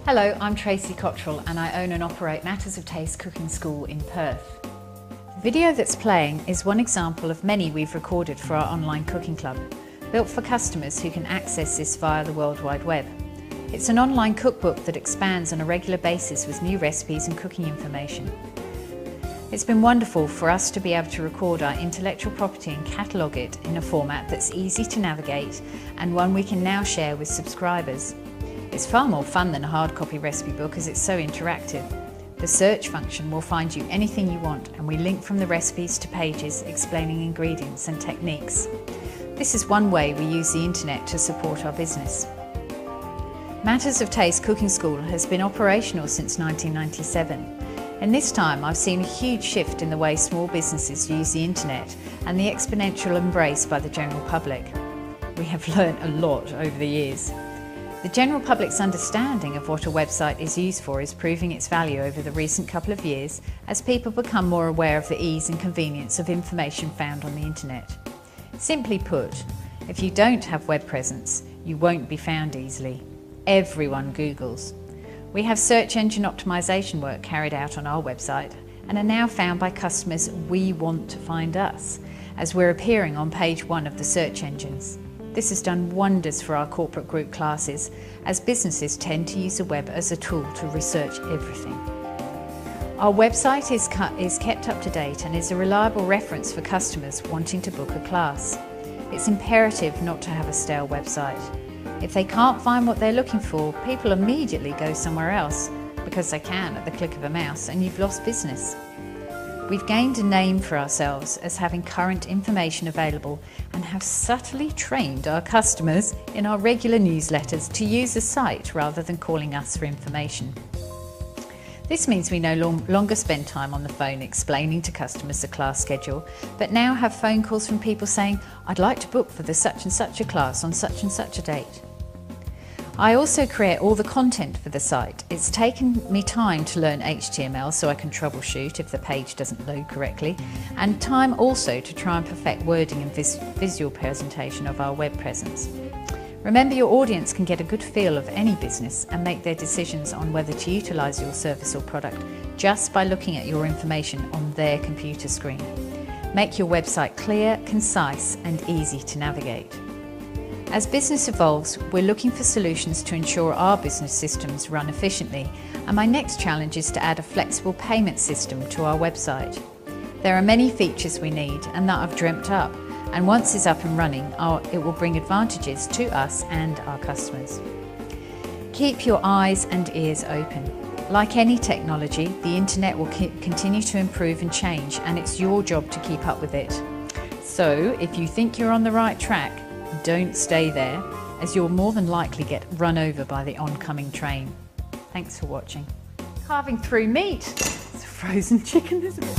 Hello, I'm Tracy Cottrell and I own and operate Matters of Taste Cooking School in Perth. The video that's playing is one example of many we've recorded for our online cooking club, built for customers who can access this via the World Wide Web. It's an online cookbook that expands on a regular basis with new recipes and cooking information. It's been wonderful for us to be able to record our intellectual property and catalogue it in a format that's easy to navigate and one we can now share with subscribers. It's far more fun than a hard copy recipe book as it's so interactive. The search function will find you anything you want and we link from the recipes to pages explaining ingredients and techniques. This is one way we use the internet to support our business. Matters of Taste Cooking School has been operational since 1997. In this time I've seen a huge shift in the way small businesses use the internet and the exponential embrace by the general public. We have learnt a lot over the years. The general public's understanding of what a website is used for is proving its value over the recent couple of years as people become more aware of the ease and convenience of information found on the internet. Simply put, if you don't have web presence, you won't be found easily. Everyone Googles. We have search engine optimization work carried out on our website and are now found by customers we want to find us, as we're appearing on page 1 of the search engines. This has done wonders for our corporate group classes, as businesses tend to use the web as a tool to research everything. Our website is kept up to date and is a reliable reference for customers wanting to book a class. It's imperative not to have a stale website. If they can't find what they're looking for, people immediately go somewhere else, because they can at the click of a mouse, and you've lost business. We've gained a name for ourselves as having current information available and have subtly trained our customers in our regular newsletters to use the site rather than calling us for information. This means we no longer spend time on the phone explaining to customers the class schedule, but now have phone calls from people saying, "I'd like to book for the such and such a class on such and such a date." I also create all the content for the site. It's taken me time to learn HTML so I can troubleshoot if the page doesn't load correctly, and time also to try and perfect wording and visual presentation of our web presence. Remember, your audience can get a good feel of any business and make their decisions on whether to utilise your service or product just by looking at your information on their computer screen. Make your website clear, concise and easy to navigate. As business evolves, we're looking for solutions to ensure our business systems run efficiently, and my next challenge is to add a flexible payment system to our website. There are many features we need and that I've dreamt up, and once it's up and running, it will bring advantages to us and our customers. Keep your eyes and ears open. Like any technology, the internet will continue to improve and change, and it's your job to keep up with it. So, if you think you're on the right track, don't stay there, as you'll more than likely get run over by the oncoming train. Thanks for watching. Carving through meat. It's a frozen chicken, isn't it?